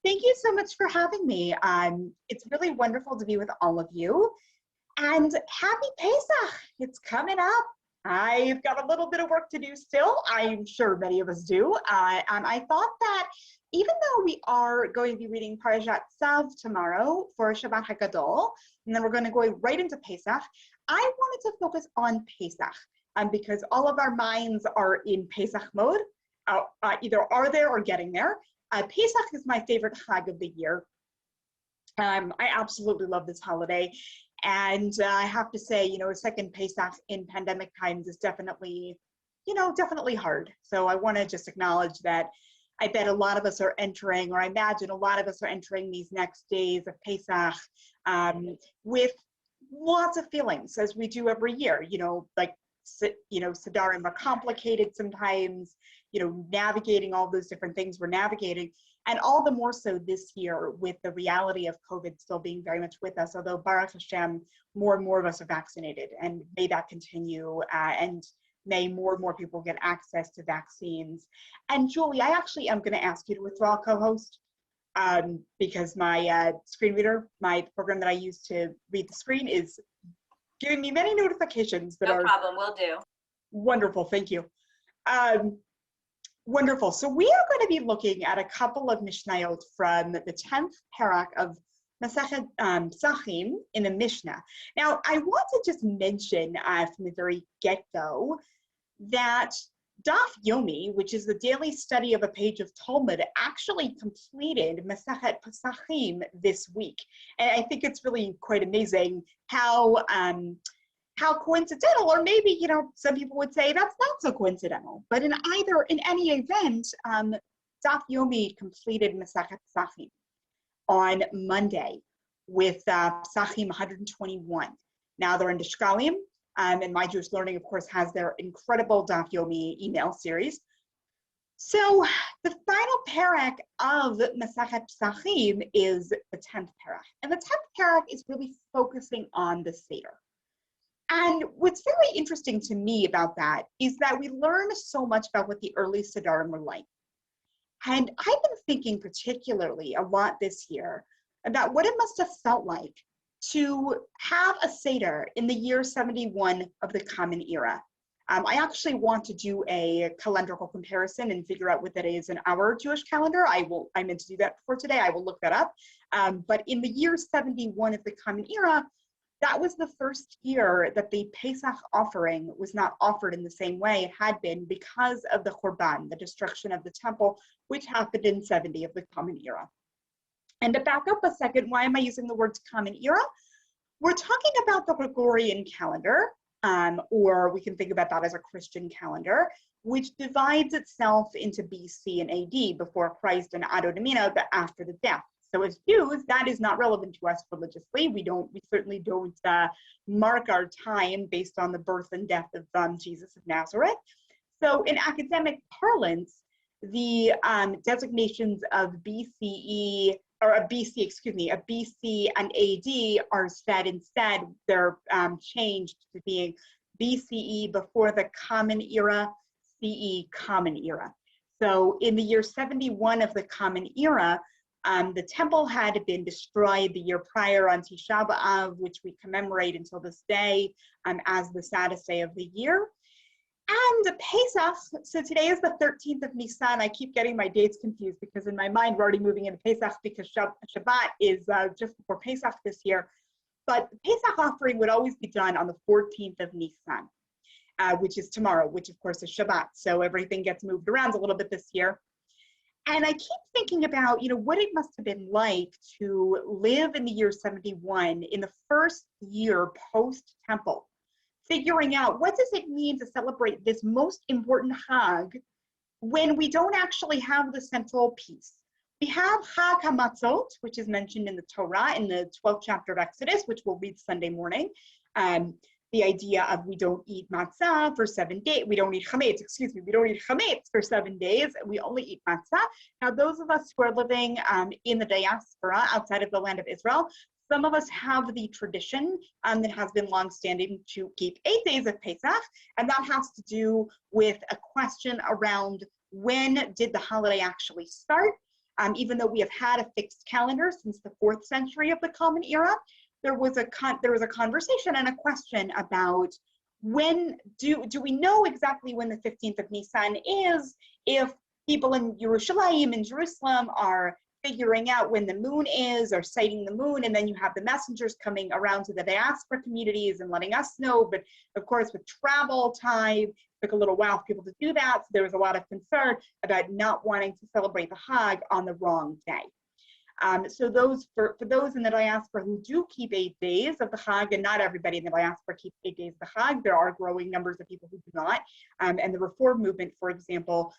Thank you so much for having me. It's really wonderful to be with all of you. And happy Pesach! It's coming up. I've got a little bit of work to do still. I'm sure many of us do. And I thought that even though we are going to be reading Parashat Tzav tomorrow for Shabbat HaGadol, and then we're going to go right into Pesach, I wanted to focus on Pesach because all of our minds are in Pesach mode, either are there or getting there. Pesach is my favorite Chag of the year. I absolutely love this holiday. And I have to say, a second Pesach in pandemic times is definitely hard. So I want to just acknowledge that I bet a lot of us are entering, or I imagine a lot of us are entering these next days of Pesach with lots of feelings, as we do every year, Sidarim are complicated sometimes, navigating all those different things we're navigating. And all the more so this year with the reality of COVID still being very much with us, although Baruch Hashem, more and more of us are vaccinated, and may that continue, and may more and more people get access to vaccines. And Julie, I actually am going to ask you to withdraw co-host because my screen reader, my program that I use to read the screen, is giving me many notifications that are— No problem, will do. Wonderful, thank you. Wonderful. So we are going to be looking at a couple of Mishnayot from the 10th parak of Masechet Pesachim in the Mishnah. Now, I want to just mention from the very get-go that Daf Yomi, which is the daily study of a page of Talmud, actually completed Masechet Pesachim this week. And I think it's really quite amazing how coincidental, or maybe, some people would say that's not so coincidental, but in any event, Daf Yomi completed Masechet Pesachim on Monday with Pesachim 121. Now they're in the Shkalim, and My Jewish Learning, of course, has their incredible Daf Yomi email series. So the final parak of Masechet Pesachim is the 10th parak, and the 10th parak is really focusing on the Seder. And what's very interesting to me about that is that we learn so much about what the early Sidarim were like. And I've been thinking particularly a lot this year about what it must have felt like to have a Seder in the year 71 of the Common Era. I actually want to do a calendrical comparison and figure out what that is in our Jewish calendar. I meant to do that before today. I will look that up. But in the year 71 of the Common Era, that was the first year that the Pesach offering was not offered in the same way it had been because of the Churban, the destruction of the temple, which happened in 70 of the Common Era. And to back up a second, why am I using the words Common Era? We're talking about the Gregorian calendar, or we can think about that as a Christian calendar, which divides itself into BC and AD, before Christ, and Ad Domina, but after the death. So as Jews, that is not relevant to us religiously. We certainly don't mark our time based on the birth and death of Jesus of Nazareth. So in academic parlance, the designations of BC and AD are said instead, they're changed to being BCE before the Common Era, CE Common Era. So in the year 71 of the Common Era, the temple had been destroyed the year prior on Tisha B'Av, which we commemorate until this day as the saddest day of the year. And Pesach, so today is the 13th of Nisan. I keep getting my dates confused because in my mind we're already moving into Pesach because Shabbat is just before Pesach this year. But the Pesach offering would always be done on the 14th of Nisan, which is tomorrow, which of course is Shabbat. So everything gets moved around a little bit this year. And I keep thinking about, what it must have been like to live in the year 71, in the first year post-temple, figuring out what does it mean to celebrate this most important Chag when we don't actually have the central piece. We have Chag HaMatzot, which is mentioned in the Torah in the 12th chapter of Exodus, which we'll read Sunday morning. The idea of we don't eat matzah for 7 days. We don't eat chametz, we don't eat chametz for 7 days. We only eat matzah. Now, those of us who are living in the diaspora outside of the land of Israel, some of us have the tradition that has been longstanding to keep 8 days of Pesach, and that has to do with a question around when did the holiday actually start? even though we have had a fixed calendar since the 4th century of the Common Era, there was a conversation and a question about when do we know exactly when the 15th of Nisan is, if people in Yerushalayim, in Jerusalem, are figuring out when the moon is or sighting the moon, and then you have the messengers coming around to the diaspora communities and letting us know. But of course, with travel time, it took a little while for people to do that. So there was a lot of concern about not wanting to celebrate the Hag on the wrong day. So for those in the diaspora who do keep 8 days of the Chag, and not everybody in the diaspora keeps 8 days of the Chag, there are growing numbers of people who do not. And the Reform movement, for example,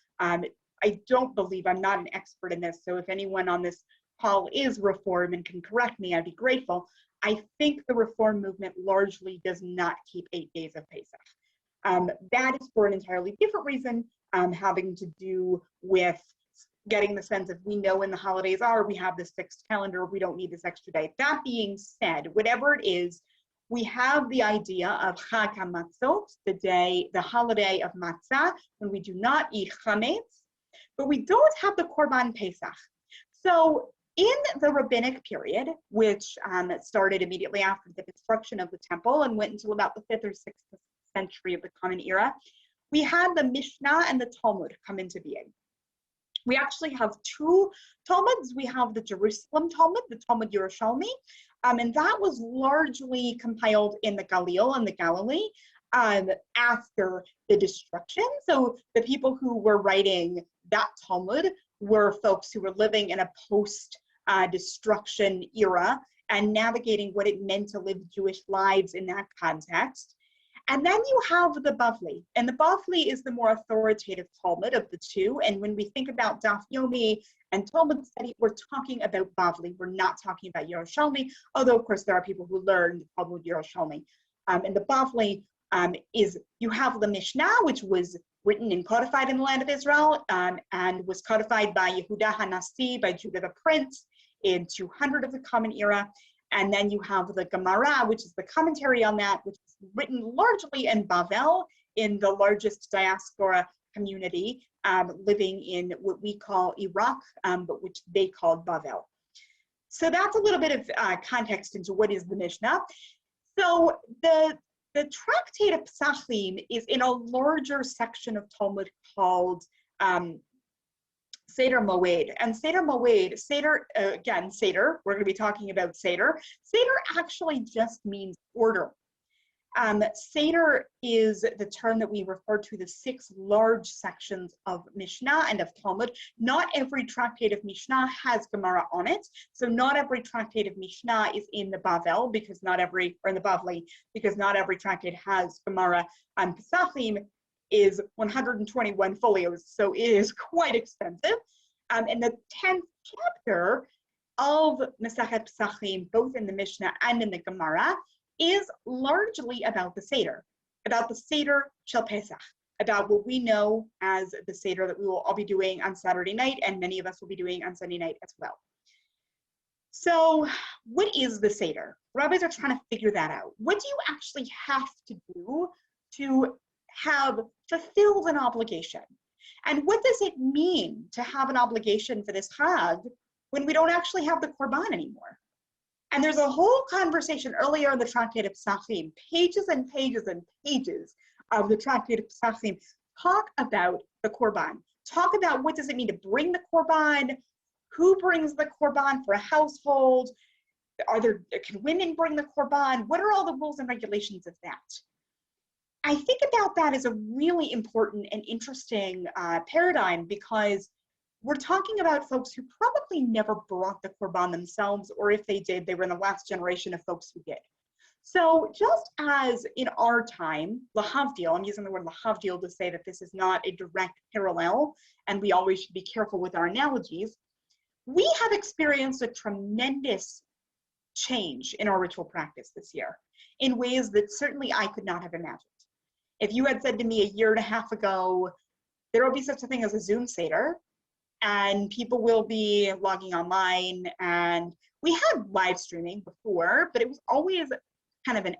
I don't believe, I'm not an expert in this, so if anyone on this call is Reform and can correct me, I'd be grateful. I think the Reform movement largely does not keep 8 days of Pesach. That is for an entirely different reason, having to do with getting the sense of we know when the holidays are, we have this fixed calendar, we don't need this extra day. That being said, whatever it is, we have the idea of Chag HaMatzot, the holiday of matzah, when we do not eat chametz, but we don't have the Korban Pesach. So in the rabbinic period, which started immediately after the destruction of the temple and went until about the 5th or 6th century of the Common Era, we had the Mishnah and the Talmud come into being. We actually have 2 Talmuds. We have the Jerusalem Talmud, the Talmud Yerushalmi, and that was largely compiled in the Galil and the Galilee after the destruction. So the people who were writing that Talmud were folks who were living in a post-destruction era and navigating what it meant to live Jewish lives in that context. And then you have the Bavli, and the Bavli is the more authoritative Talmud of the 2. And when we think about Daf Yomi and Talmud study, we're talking about Bavli. We're not talking about Yerushalmi, although of course there are people who learn Talmud Yerushalmi. And the Bavli is, you have the Mishnah, which was written and codified in the land of Israel, and was codified by Yehuda HaNasi, by Judah the Prince, in 200 of the Common Era. And then you have the Gemara, which is the commentary on that, which is written largely in Bavel, in the largest diaspora community living in what we call Iraq, but which they called Bavel. So that's a little bit of context into what is the Mishnah. So the tractate of Pesachim is in a larger section of Talmud called Seder Moed. And Seder Moed, Seder, again, Seder, we're going to be talking about Seder. Seder actually just means order. Seder is the term that we refer to the 6 large sections of Mishnah and of Talmud. Not every tractate of Mishnah has Gemara on it. So not every tractate of Mishnah is in the Bavel, because not every, or in the Bavli, because not every tractate has Gemara. Pesachim is 121 folios, so it is quite expensive. And the 10th chapter of Masechet Pesachim, both in the Mishnah and in the Gemara, is largely about the Seder Shel Pesach, about what we know as the Seder that we will all be doing on Saturday night, and many of us will be doing on Sunday night as well. So what is the Seder? Rabbis are trying to figure that out. What do you actually have to do to have fulfilled an obligation? And what does it mean to have an obligation for this Chag when we don't actually have the Korban anymore? And there's a whole conversation earlier in the Tractate of Pesachim, pages and pages and pages of the Tractate of Pesachim talk about the Korban. Talk about what does it mean to bring the Korban, who brings the Korban for a household, can women bring the Korban, what are all the rules and regulations of that? I think about that as a really important and interesting paradigm, because we're talking about folks who probably never brought the Korban themselves, or if they did, they were in the last generation of folks who did. So just as in our time, lahavdil, I'm using the word lahavdil to say that this is not a direct parallel, and we always should be careful with our analogies, we have experienced a tremendous change in our ritual practice this year in ways that certainly I could not have imagined. If you had said to me a year and a half ago, there will be such a thing as a Zoom Seder, and people will be logging online, and we had live streaming before, but it was always kind of an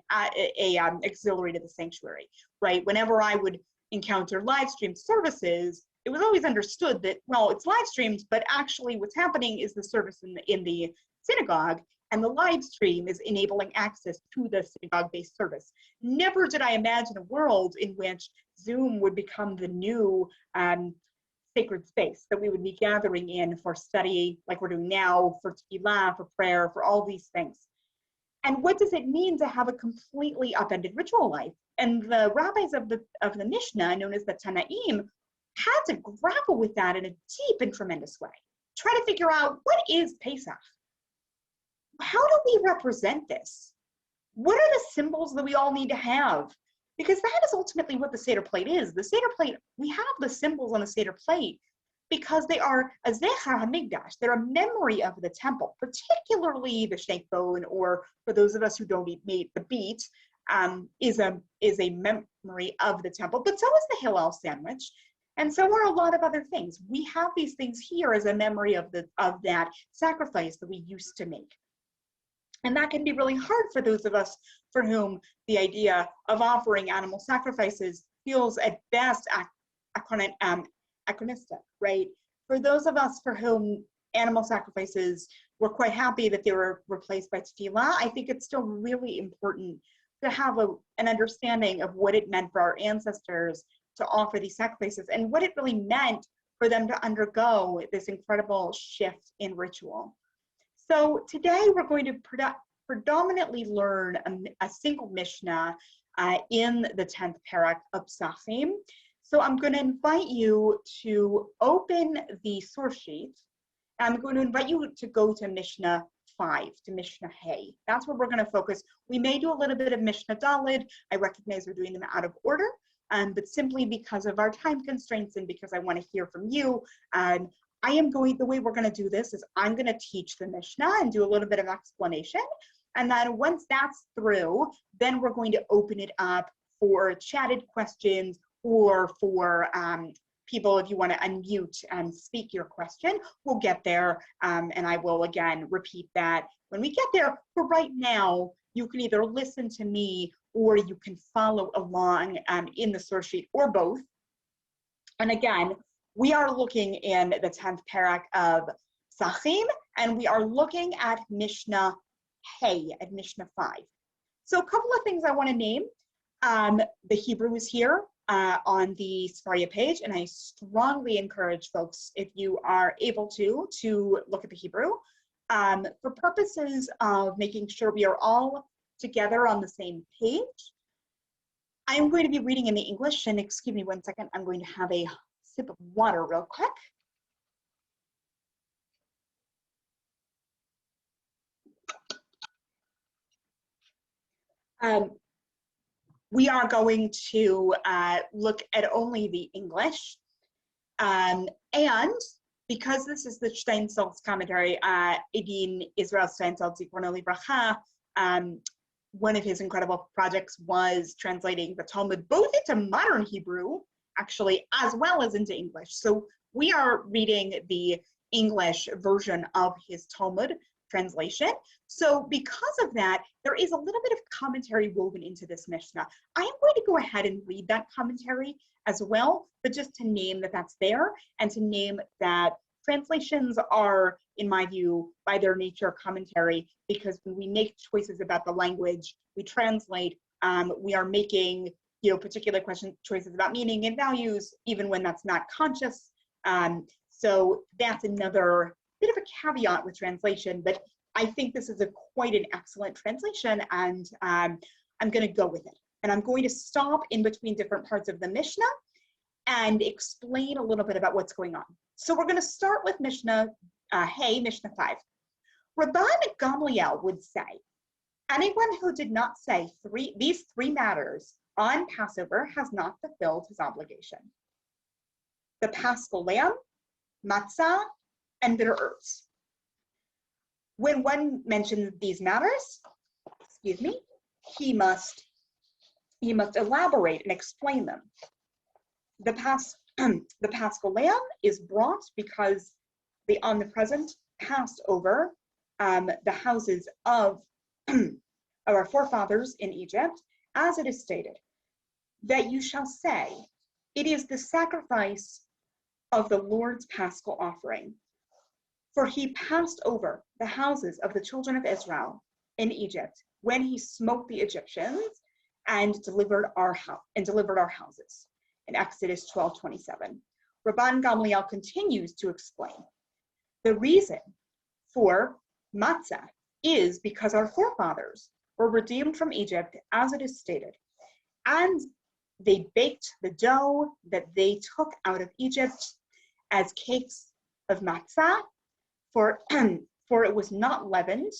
auxiliary to the sanctuary, right? Whenever I would encounter live stream services, it was always understood that, well, it's live streamed, but actually what's happening is the service in the synagogue, and the live stream is enabling access to the synagogue-based service. Never did I imagine a world in which Zoom would become the new sacred space that we would be gathering in for study, like we're doing now, for tefillah, for prayer, for all these things. And what does it mean to have a completely upended ritual life? And the rabbis of the Mishnah, known as the Tanaim, had to grapple with that in a deep and tremendous way. Try to figure out, what is Pesach? How do we represent this? What are the symbols that we all need to have? Because that is ultimately what the Seder plate is. The Seder plate, we have the symbols on the Seder plate because they are a Zecher HaMikdash. They're a memory of the temple, particularly the shake bone, or for those of us who don't eat meat, the beet is a memory of the temple, but so is the Hillel sandwich. And so are a lot of other things. We have these things here as a memory of that sacrifice that we used to make. And that can be really hard for those of us for whom the idea of offering animal sacrifices feels at best anachronistic, right? For those of us for whom animal sacrifices, we're quite happy that they were replaced by tefillah, I think it's still really important to have an understanding of what it meant for our ancestors to offer these sacrifices and what it really meant for them to undergo this incredible shift in ritual. So today we're going to predominantly learn a single Mishnah in the 10th parak of Pesachim. So I'm going to invite you to open the source sheet. I'm going to invite you to go to Mishnah 5, to Mishnah Hey. That's where we're going to focus. We may do a little bit of Mishnah Daled. I recognize we're doing them out of order, but simply because of our time constraints and because I want to hear from you, the way we're going to do this is I'm going to teach the Mishnah and do a little bit of explanation. And then once that's through, then we're going to open it up for chatted questions or for people, if you want to unmute and speak your question. We'll get there, and I will again repeat that when we get there. For right now, you can either listen to me or you can follow along in the source sheet, or both. And again, we are looking in the 10th parak of Pesachim, and we are looking at Mishnah Hey, at Mishnah 5. So a couple of things I want to name. The Hebrew is here on the Sefaria page, and I strongly encourage folks, if you are able to look at the Hebrew. For purposes of making sure we are all together on the same page, I'm going to be reading in the English, and excuse me one second, I'm going to have a sip of water real quick. We are going to look at only the English, and because this is the Steinsaltz commentary, Edin Israel Steinsaltz, Zikrono Livracha, one of his incredible projects was translating the Talmud both into modern Hebrew, actually, as well as into English. So we are reading the English version of his Talmud translation. So because of that, there is a little bit of commentary woven into this Mishnah. I am going to go ahead and read that commentary as well, but just to name that that's there, and to name that translations are, in my view, by their nature, commentary, because when we make choices about the language we translate, we are making particular choices about meaning and values, even when that's not conscious. So that's another bit of a caveat with translation, but I think this is quite an excellent translation, and I'm going to go with it. And I'm going to stop in between different parts of the Mishnah and explain a little bit about what's going on. So we're going to start with Mishnah Mishnah 5. Rabban Gamliel would say, anyone who did not say these three matters on Passover has not fulfilled his obligation: the Paschal lamb, matzah, and bitter herbs. When one mentions these matters, he must elaborate and explain them. The Paschal lamb is brought because the omnipresent passed over the houses of our forefathers in Egypt, as it is stated, that you shall say, it is the sacrifice of the Lord's Paschal offering. For he passed over the houses of the children of Israel in Egypt when he smote the Egyptians and delivered our houses. In Exodus 12:27. Rabban Gamliel continues to explain. The reason for matzah is because our forefathers were redeemed from Egypt, as it is stated, and they baked the dough that they took out of Egypt as cakes of matzah, for it was not leavened,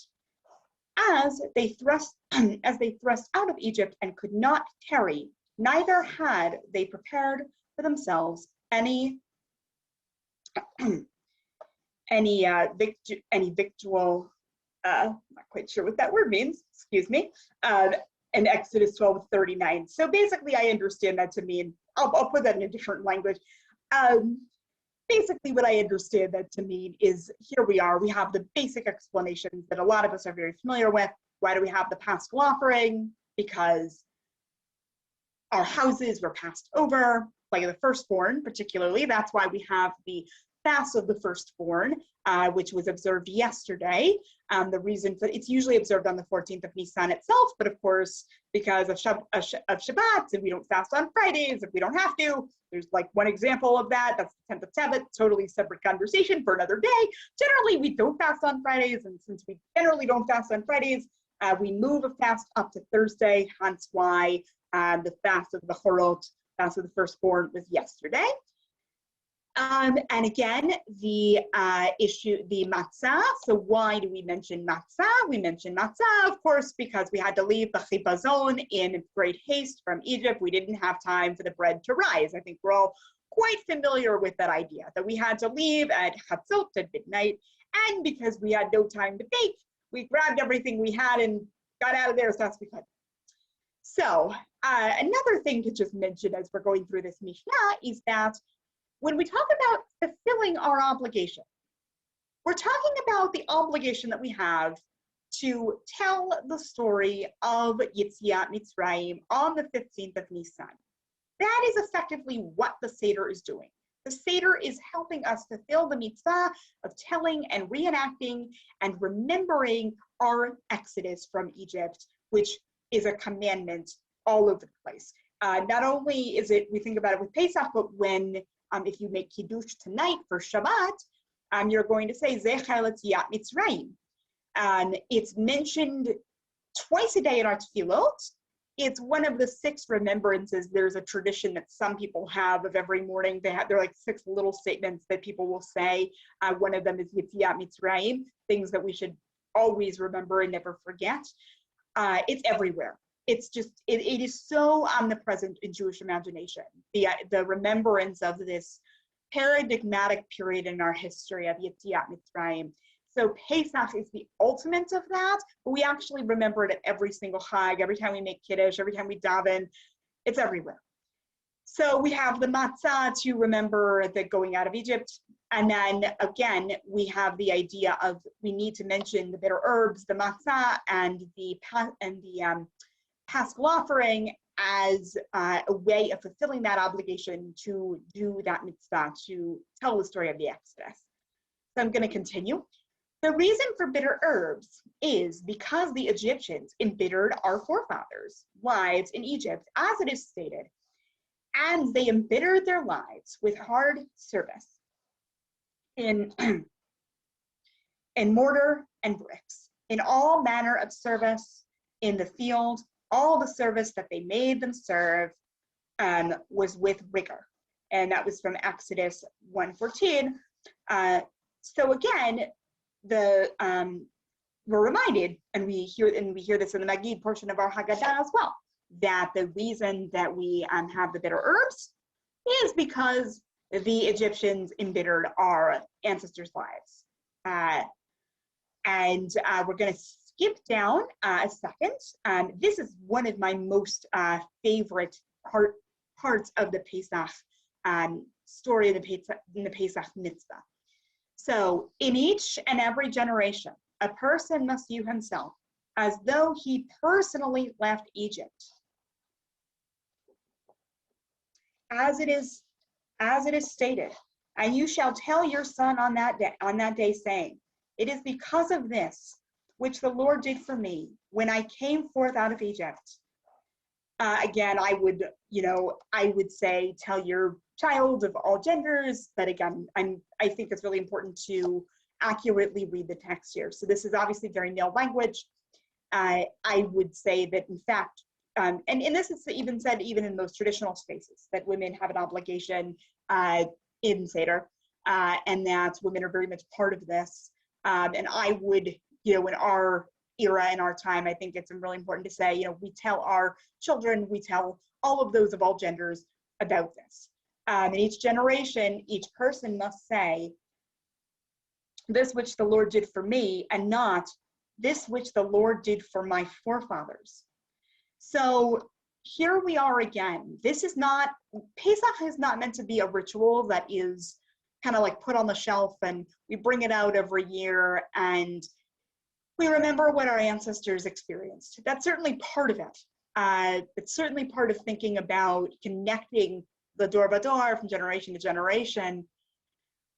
as they thrust out of Egypt and could not tarry, neither had they prepared for themselves any victual, not quite sure what that word means, excuse me, in Exodus 12:39. So basically I understand that to mean, I'll put that in a different language. Basically what I understand that to mean is, here we have the basic explanations that a lot of us are very familiar with. Why do we have the Paschal offering? Because our houses were passed over, like the firstborn particularly. That's why we have the fast of the firstborn, which was observed yesterday. The reason for it's usually observed on the 14th of Nisan itself, but of course, because of Shabbat, and we don't fast on Fridays if we don't have to. There's like one example of that. That's the 10th of Tevet, totally separate conversation for another day. Generally, we don't fast on Fridays, and since we generally don't fast on Fridays, we move a fast up to Thursday, hence why the fast of the Chorot, fast of the firstborn, was yesterday. And again, the matzah. So why do we mention matzah? We mention matzah, of course, because we had to leave the chipazon in great haste from Egypt. We didn't have time for the bread to rise. I think we're all quite familiar with that idea, that we had to leave at chatzot, at midnight, and because we had no time to bake, we grabbed everything we had and got out of there as fast as we could. So another thing to just mention as we're going through this Mishnah is that when we talk about fulfilling our obligation, we're talking about the obligation that we have to tell the story of Yetziat Mitzrayim on the 15th of Nisan. That is effectively what the Seder is doing. The Seder is helping us fulfill the mitzvah of telling and reenacting and remembering our exodus from Egypt, which is a commandment all over the place. Not only is it, we think about it with Pesach, but when if you make Kiddush tonight for Shabbat, you're going to say Zecher Yetziat Mitzrayim. It's mentioned twice a day in our tefillot. It's one of the 6 remembrances. There's a tradition that some people have of every morning. They're like 6 little statements that people will say. One of them is Yetziat Mitzrayim, things that we should always remember and never forget. It's everywhere. It's just, it is so omnipresent in Jewish imagination, the remembrance of this paradigmatic period in our history of Yetziat Mitzrayim. So Pesach is the ultimate of that, but we actually remember it at every single Chag, every time we make Kiddush, every time we daven, it's everywhere. So we have the matzah to remember the going out of Egypt. And then again, we have the idea of, we need to mention the bitter herbs, the matzah, and the Paschal offering as a way of fulfilling that obligation to do that mitzvah, to tell the story of the Exodus. So I'm going to continue. The reason for bitter herbs is because the Egyptians embittered our forefathers' lives in Egypt, as it is stated, and they embittered their lives with hard service in mortar and bricks, in all manner of service in the field. All the service that they made them serve was with rigor. And that was from Exodus 1:14. So again, we're reminded, and we hear this in the Magid portion of our Haggadah as well, that the reason that we have the bitter herbs is because the Egyptians embittered our ancestors' lives. And we're going to skip down a second. This is one of my most favorite parts of the Pesach story in the Pesach mitzvah. So in each and every generation, a person must view himself as though he personally left Egypt. As it is stated, And you shall tell your son on that day, saying, it is because of this which the Lord did for me when I came forth out of Egypt. Again, I would say tell your child of all genders, but again, I think it's really important to accurately read the text here. So this is obviously very male language. I would say that, in fact, and this is even said even in those traditional spaces, that women have an obligation in Seder, and that women are very much part of this. And I would, in our era, in our time, I think it's really important to say, we tell our children, we tell all of those of all genders about this. In each generation, each person must say, this which the Lord did for me, and not this which the Lord did for my forefathers. So here we are again. Pesach is not meant to be a ritual that is kind of like put on the shelf and we bring it out every year and we remember what our ancestors experienced. That's certainly part of it. It's certainly part of thinking about connecting the Dor Vador from generation to generation.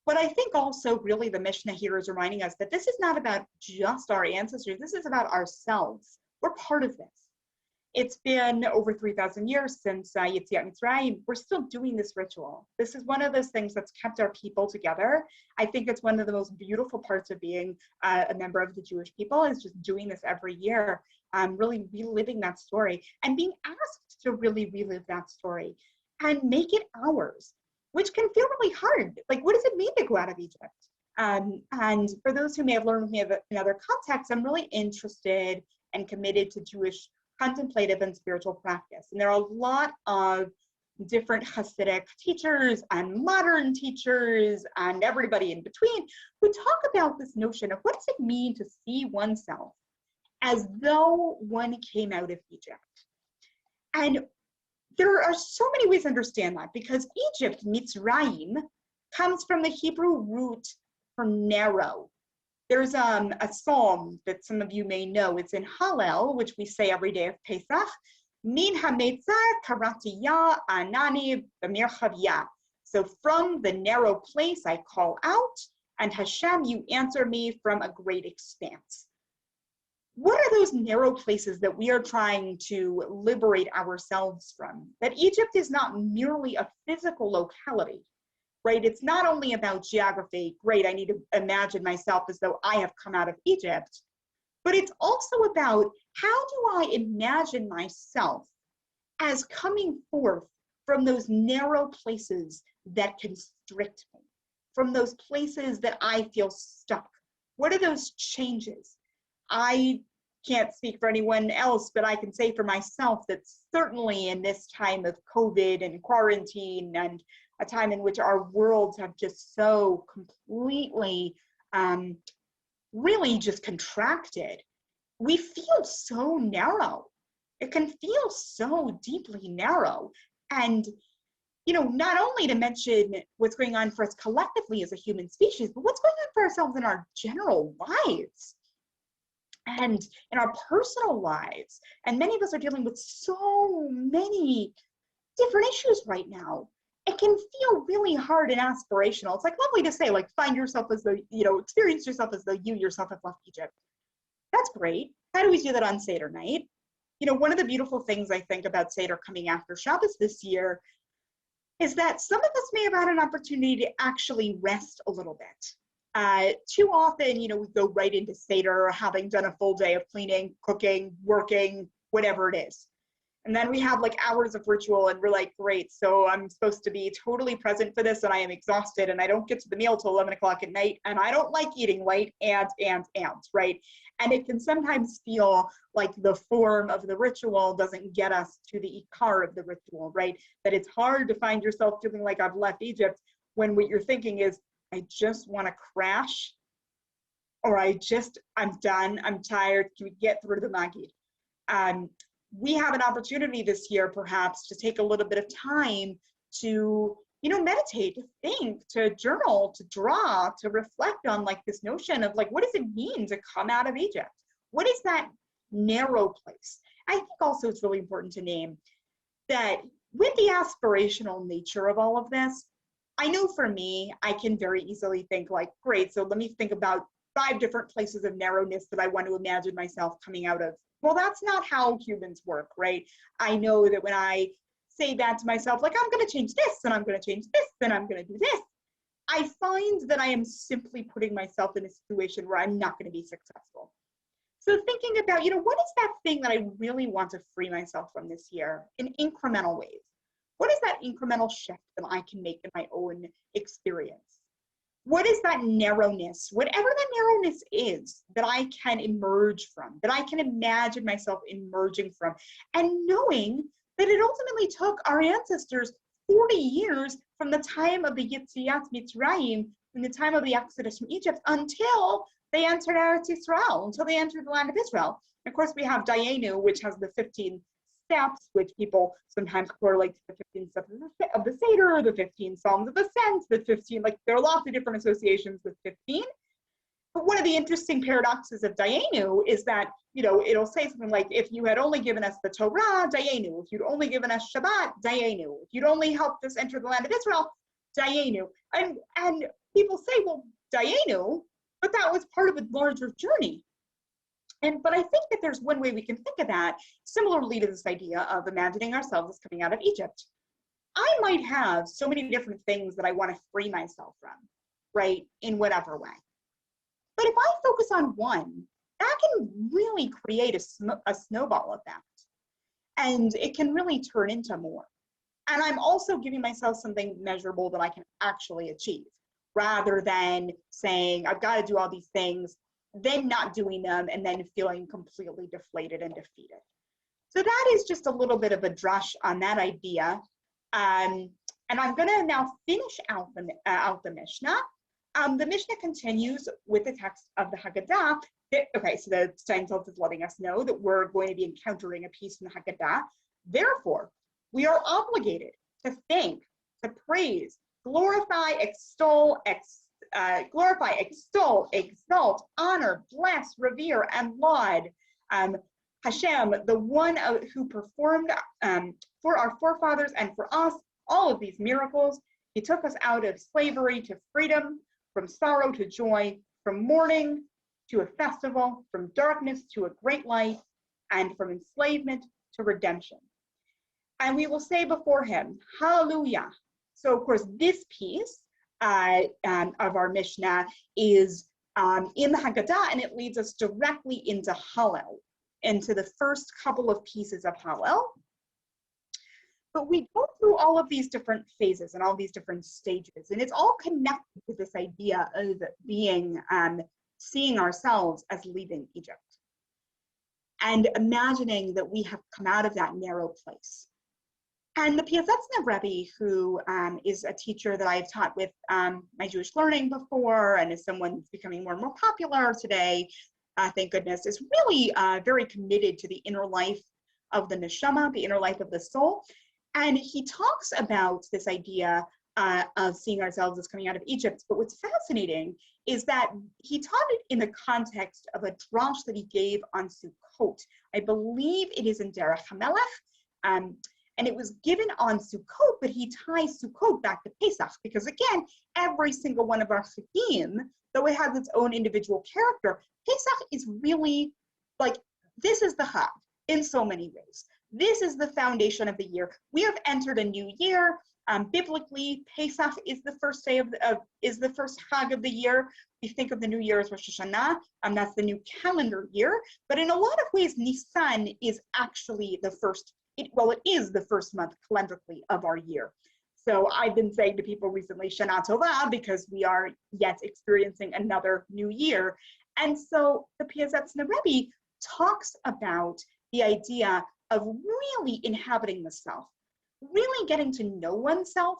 But I think also really the Mishnah here is reminding us that this is not about just our ancestors. This is about ourselves. We're part of this. It's been over 3,000 years since Yetziat Mitzrayim. We're still doing this ritual. This is one of those things that's kept our people together. I think it's one of the most beautiful parts of being a member of the Jewish people, is just doing this every year, really reliving that story and being asked to really relive that story and make it ours, which can feel really hard. Like, what does it mean to go out of Egypt? And for those who may have learned with me in other contexts, I'm really interested and committed to Jewish contemplative and spiritual practice. And there are a lot of different Hasidic teachers and modern teachers and everybody in between who talk about this notion of what does it mean to see oneself as though one came out of Egypt. And there are so many ways to understand that, because Egypt, Mitzrayim, comes from the Hebrew root for narrow. There's a psalm that some of you may know. It's in Hallel, which we say every day of Pesach. Min hametzar karatiya anani b'mirchavya. So from the narrow place I call out, and Hashem, you answer me from a great expanse. What are those narrow places that we are trying to liberate ourselves from? That Egypt is not merely a physical locality, right? It's not only about geography. Great, I need to imagine myself as though I have come out of Egypt, but it's also about how do I imagine myself as coming forth from those narrow places that constrict me, from those places that I feel stuck. What are those changes? I can't speak for anyone else, but I can say for myself that certainly in this time of COVID and quarantine and a time in which our worlds have just so completely, really just contracted, we feel so narrow. It can feel so deeply narrow. And, not only to mention what's going on for us collectively as a human species, but what's going on for ourselves in our general lives and in our personal lives. And many of us are dealing with so many different issues right now. It can feel really hard and aspirational. It's like lovely to say, like, find yourself as though, experience yourself as though you yourself have left Egypt. That's great. How do we do that on Seder night? One of the beautiful things I think about Seder coming after Shabbos this year is that some of us may have had an opportunity to actually rest a little bit. Too often, we go right into Seder having done a full day of cleaning, cooking, working, whatever it is. And then we have like hours of ritual and we're like, great, so I'm supposed to be totally present for this and I am exhausted and I don't get to the meal till 11 o'clock at night and I don't like eating late and, right? And it can sometimes feel like the form of the ritual doesn't get us to the ikar of the ritual, right? That it's hard to find yourself feeling like I've left Egypt when what you're thinking is, I just want to crash, or I'm done, I'm tired, can we get through the Magid? We have an opportunity this year, perhaps, to take a little bit of time to, meditate, to think, to journal, to draw, to reflect on like this notion of like, what does it mean to come out of Egypt? What is that narrow place? I think also it's really important to name that with the aspirational nature of all of this, I know for me, I can very easily think like, great, so let me think about 5 different places of narrowness that I want to imagine myself coming out of. Well, that's not how humans work, right? I know that when I say that to myself, like, I'm going to change this, and I'm going to change this, and I'm going to do this, I find that I am simply putting myself in a situation where I'm not going to be successful. So thinking about, what is that thing that I really want to free myself from this year in incremental ways? What is that incremental shift that I can make in my own experience? What is that narrowness, whatever that narrowness is, that I can emerge from, that I can imagine myself emerging from, and knowing that it ultimately took our ancestors 40 years from the time of the Yetziat Mitzrayim, from the time of the Exodus from Egypt, until they entered Eretz Israel, until they entered the land of Israel. And of course, we have Dayenu, which has the 15 steps, which people sometimes correlate to the 15 steps of the Seder, the 15 Psalms of Ascent, the 15, like there are lots of different associations with 15. But one of the interesting paradoxes of Dayenu is that, it'll say something like, if you had only given us the Torah, Dayenu. If you'd only given us Shabbat, Dayenu. If you'd only helped us enter the land of Israel, Dayenu. And people say, well, Dayenu, but that was part of a larger journey. But I think that there's one way we can think of that, similarly to this idea of imagining ourselves as coming out of Egypt. I might have so many different things that I want to free myself from, right, in whatever way. But if I focus on one, that can really create a snowball effect. And it can really turn into more. And I'm also giving myself something measurable that I can actually achieve, rather than saying, I've got to do all these things, then not doing them, and then feeling completely deflated and defeated. So that is just a little bit of a drush on that idea. And I'm going to now finish out the Mishnah. The Mishnah continues with the text of the Haggadah. Okay, so the Steinsaltz is letting us know that we're going to be encountering a piece in the Haggadah. Therefore, we are obligated to thank, to praise, glorify, extol, exalt, honor, bless, revere, and laud Hashem, the one who performed for our forefathers and for us all of these miracles. He took us out of slavery to freedom, from sorrow to joy, from mourning to a festival, from darkness to a great light, and from enslavement to redemption. And we will say before him, hallelujah. So of course, this piece of our Mishnah is in the Haggadah, and it leads us directly into Hallel, into the first couple of pieces of Hallel. But we go through all of these different phases and all these different stages, and it's all connected to this idea of being, seeing ourselves as leaving Egypt, and imagining that we have come out of that narrow place. And the Piasetzner Rebbe, who is a teacher that I've taught with my Jewish learning before, and is someone who's becoming more and more popular today, thank goodness, is really very committed to the inner life of the neshama, the inner life of the soul. And he talks about this idea of seeing ourselves as coming out of Egypt. But what's fascinating is that he taught it in the context of a drash that he gave on Sukkot. I believe it is in Derech HaMelech. And it was given on Sukkot, but he ties Sukkot back to Pesach, because again, every single one of our chagim, though it has its own individual character, Pesach is really like, this is the Chag in so many ways. This is the foundation of the year. We have entered a new year. Biblically, Pesach is the first day is the first Chag of the year. We think of the new year as Rosh Hashanah, that's the new calendar year. But in a lot of ways, Nisan is actually the first. It is the first month calendarically of our year. So I've been saying to people recently, Shana Tova, because we are yet experiencing another new year. And so the Piasetzner Rebbe talks about the idea of really inhabiting the self, really getting to know oneself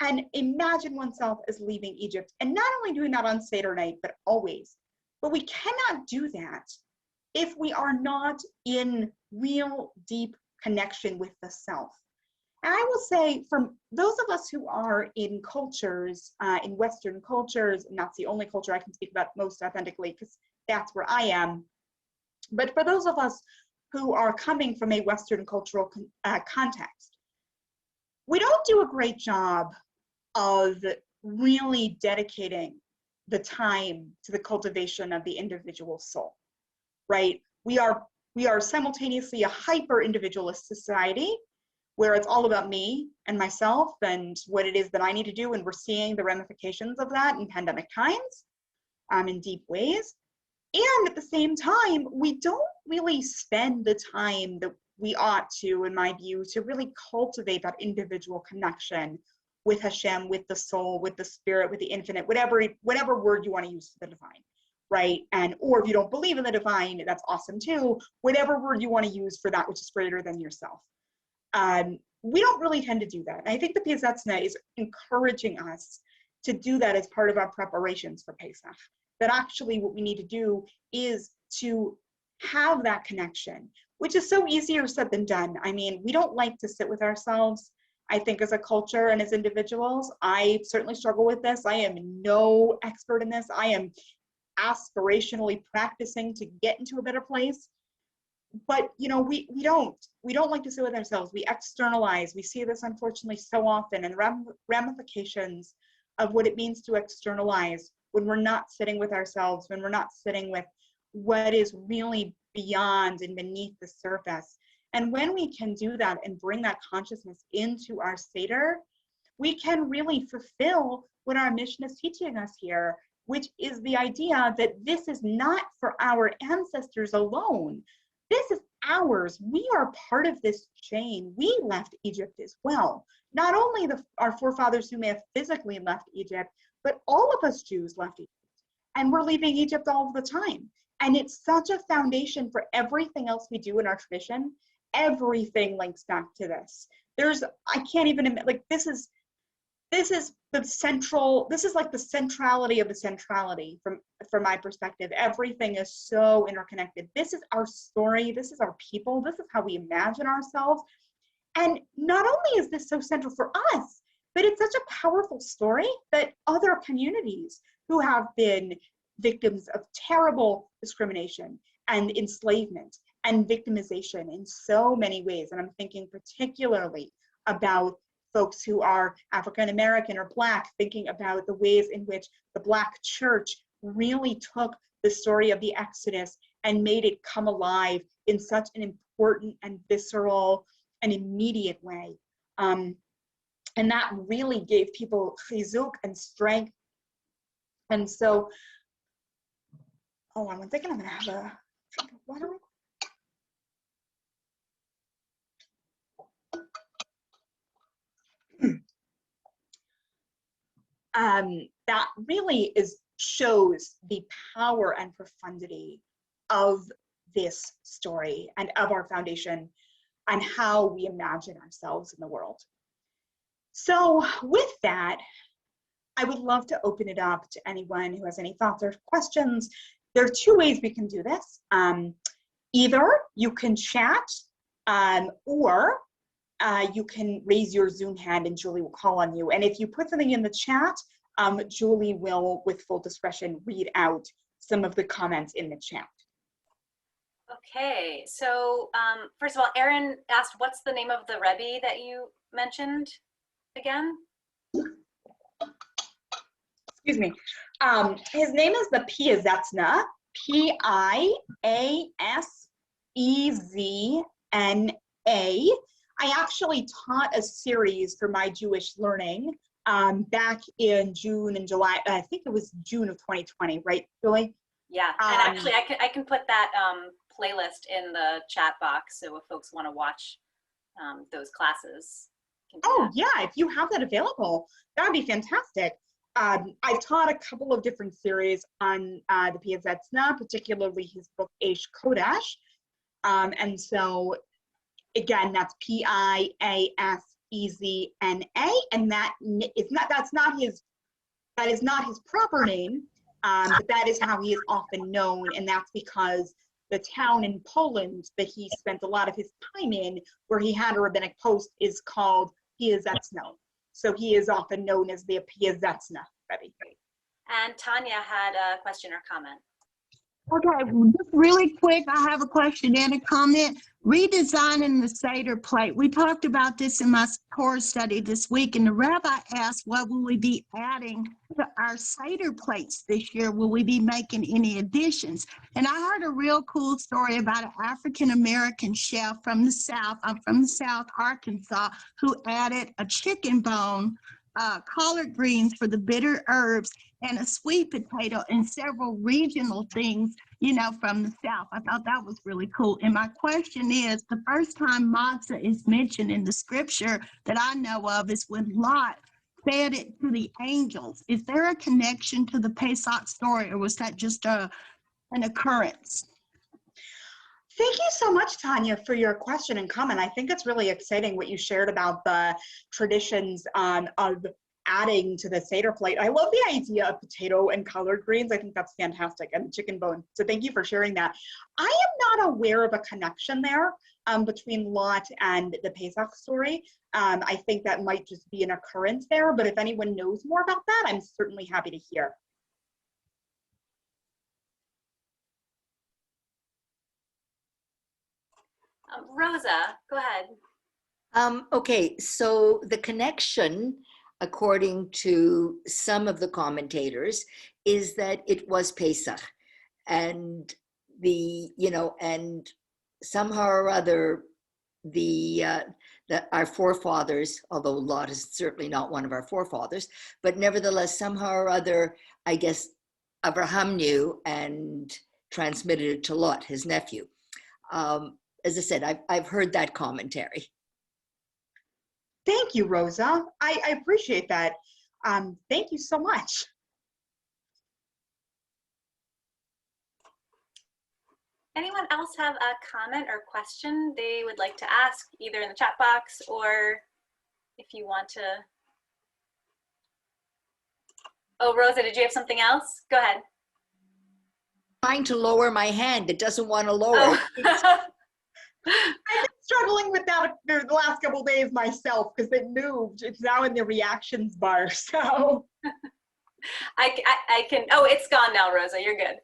and imagine oneself as leaving Egypt. And not only doing that on Seder night, but always. But we cannot do that if we are not in real deep connection with the self. And I will say, from those of us who are in cultures, in Western cultures, and that's the only culture I can speak about most authentically because that's where I am, but for those of us who are coming from a Western cultural context, we don't do a great job of really dedicating the time to the cultivation of the individual soul, right? We are simultaneously a hyper individualist society where it's all about me and myself and what it is that I need to do, and we're seeing the ramifications of that in pandemic times in deep ways. And at the same time, we don't really spend the time that we ought to, in my view, to really cultivate that individual connection with Hashem, with the soul, with the spirit, with the infinite, whatever word you want to use for the divine, right? And or if you don't believe in the divine, that's awesome too. Whatever word you want to use for that which is greater than yourself. We don't really tend to do that. And I think the Piazetzna is encouraging us to do that as part of our preparations for Pesach. That actually what we need to do is to have that connection, which is so easier said than done. I mean, we don't like to sit with ourselves, I think, as a culture and as individuals. I certainly struggle with this. I am no expert in this. I am aspirationally practicing to get into a better place. But you know, we don't like to sit with ourselves. We externalize. We see this unfortunately so often, and ramifications of what it means to externalize when we're not sitting with ourselves, when we're not sitting with what is really beyond and beneath the surface. And when we can do that and bring that consciousness into our Seder, we can really fulfill what our mission is teaching us here, which is the idea that this is not for our ancestors alone. This is ours. We are part of this chain. We left Egypt as well. Not only our forefathers who may have physically left Egypt, but all of us Jews left Egypt. And we're leaving Egypt all the time. And it's such a foundation for everything else we do in our tradition. Everything links back to this. I can't even, like, this is the central, this is like the centrality of the centrality from my perspective. Everything is so interconnected. This is our story. This is our people. This is how we imagine ourselves. And not only is this so central for us, but it's such a powerful story that other communities who have been victims of terrible discrimination and enslavement and victimization in so many ways, and I'm thinking particularly about folks who are African American or Black, thinking about the ways in which the Black church really took the story of the Exodus and made it come alive in such an important and visceral and immediate way. And that really gave people chizuk and strength. And so, hold on one second, I'm gonna have a drink of water. That really shows the power and profundity of this story and of our foundation and how we imagine ourselves in the world. So with that, I would love to open it up to anyone who has any thoughts or questions. There are two ways we can do this. Either you can chat or you can raise your Zoom hand and Julie will call on you. And if you put something in the chat, Julie will, with full discretion, read out some of the comments in the chat. Okay, so first of all, Aaron asked, what's the name of the Rebbe that you mentioned again? Excuse me. His name is the Piazetzna, P-I-A-S-E-Z-N-A. I actually taught a series for my Jewish learning back in June and July. I think it was June of 2020, right, Julie? Yeah, and actually I can put that playlist in the chat box, so if folks want to watch those classes. Oh yeah, if you have that available, that would be fantastic. I've taught a couple of different series on the Piazetzna, particularly his book Eish Kodesh. And so again, that's P-I-A-S-E-Z-N-A, and that is not his proper name, but that is how he is often known, and that's because the town in Poland that he spent a lot of his time in, where he had a rabbinic post, is called Piazetzna. So he is often known as the Piazetzna Rebbe. And Tanya had a question or comment. Okay, just really quick, I have a question and a comment. Redesigning the Seder plate. We talked about this in my Torah study this week, and the rabbi asked, what will we be adding to our Seder plates this year? Will we be making any additions? And I heard a real cool story about an African-American chef from the South, I'm from the South, Arkansas, who added a chicken bone, collard greens for the bitter herbs, and a sweet potato, and several regional things, from the South. I thought that was really cool. And my question is, the first time matzah is mentioned in the scripture that I know of is when Lot fed it to the angels. Is there a connection to the Pesach story, or was that just an occurrence? Thank you so much, Tanya, for your question and comment. I think it's really exciting what you shared about the traditions of adding to the Seder plate. I love the idea of potato and collard greens. I think that's fantastic, and chicken bone. So thank you for sharing that. I am not aware of a connection there between Lot and the Pesach story. I think that might just be an occurrence there, but if anyone knows more about that, I'm certainly happy to hear. Rosa, go ahead. Okay, so the connection, according to some of the commentators, is that it was Pesach, and and somehow or other, our forefathers, although Lot is certainly not one of our forefathers, but nevertheless, somehow or other, I guess Abraham knew and transmitted it to Lot, his nephew. As I said, I've heard that commentary. Thank you, Rosa. I appreciate that. Thank you so much. Anyone else have a comment or question they would like to ask, either in the chat box or if you want to? Oh, Rosa, did you have something else? Go ahead. Trying to lower my hand. It doesn't want to lower. Oh. I've been struggling with that the last couple of days myself because it moved. It's now in the reactions bar, so. I can, oh, it's gone now, Rosa, you're good.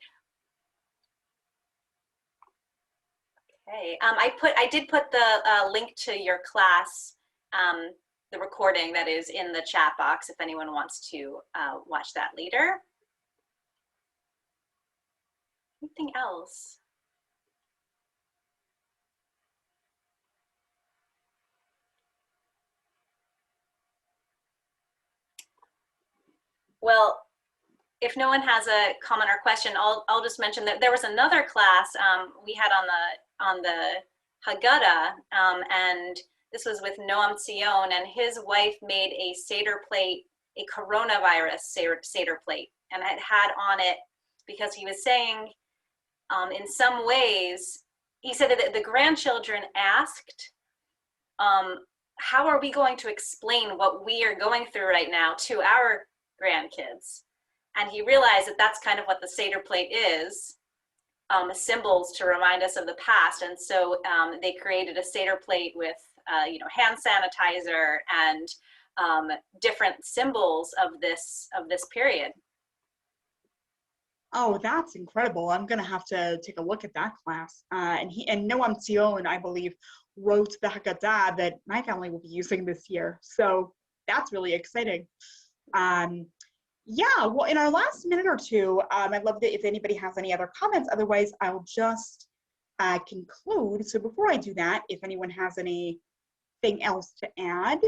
Okay, I did put the link to your class, the recording that is in the chat box if anyone wants to watch that later. Anything else? Well, if no one has a comment or question, I'll just mention that there was another class we had on the Haggadah, and this was with Noam Tzion, and his wife made a Seder plate, a coronavirus Seder plate, and it had on it, because he was saying, in some ways, he said that the grandchildren asked, how are we going to explain what we are going through right now to our grandkids? And he realized that that's kind of what the Seder plate is, symbols to remind us of the past. And so they created a Seder plate with, hand sanitizer and different symbols of this period. Oh, that's incredible. I'm going to have to take a look at that class. And Noam Tzion, I believe, wrote the Haggadah that my family will be using this year. So that's really exciting. Yeah, well, in our last minute or two, I'd love to, if anybody has any other comments, otherwise I'll just conclude. So before I do that, if anyone has anything else to add.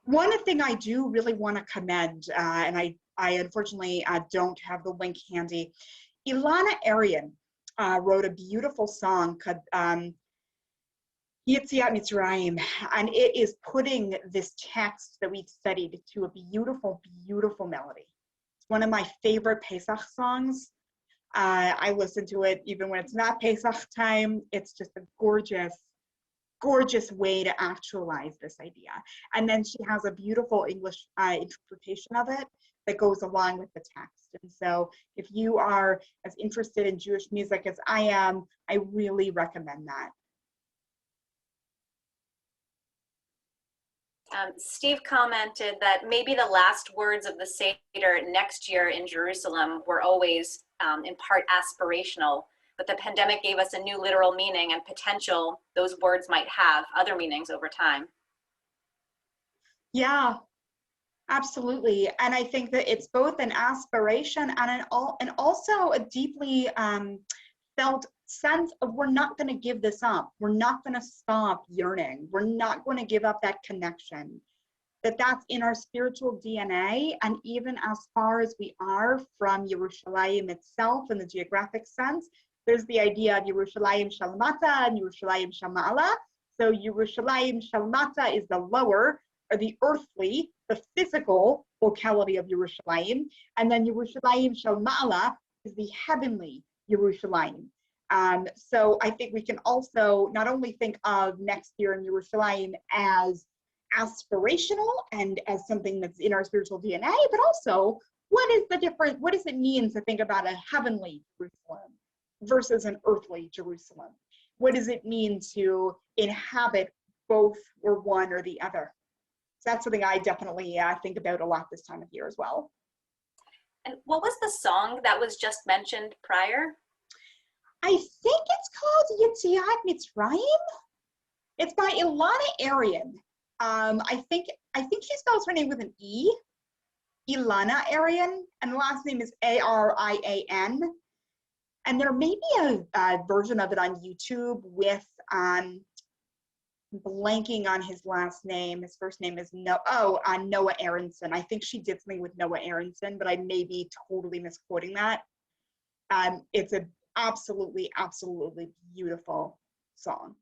One thing I do really want to commend, and I unfortunately don't have the link handy, Ilana Arian wrote a beautiful song called Yetziat Mitzrayim, and it is putting this text that we've studied to a beautiful, beautiful melody. It's one of my favorite Pesach songs. I listen to it even when it's not Pesach time. It's just a gorgeous, gorgeous way to actualize this idea. And then she has a beautiful English interpretation of it that goes along with the text. And so if you are as interested in Jewish music as I am, I really recommend that. Steve commented that maybe the last words of the Seder next year in Jerusalem were always in part aspirational, but the pandemic gave us a new literal meaning and potential those words might have other meanings over time. Yeah, absolutely. And I think that it's both an aspiration and also a deeply felt sense of we're not going to give this up. We're not going to stop yearning. We're not going to give up that connection. That's in our spiritual DNA, and even as far as we are from Yerushalayim itself in the geographic sense, there's the idea of Yerushalayim Shel Mata and Yerushalayim Shel Ma'ala. So Yerushalayim Shel Mata is the lower, or the earthly, the physical locality of Yerushalayim, and then Yerushalayim Shel Ma'ala is the heavenly Yerushalayim. So I think we can also not only think of next year in Yerushalayim as aspirational and as something that's in our spiritual DNA, but also what does it mean to think about a heavenly Jerusalem versus an earthly Jerusalem? What does it mean to inhabit both or one or the other? So that's something I definitely think about a lot this time of year as well. And what was the song that was just mentioned prior? I think it's called Yetziat Mitzrayim. It's by Ilana Arian. I think she spells her name with an E, Ilana Arian, and the last name is Arian. And there may be a version of it on YouTube with, blanking on his last name. His first name is Noah Aronson. I think she did something with Noah Aronson, but I may be totally misquoting that. It's an absolutely, absolutely beautiful song.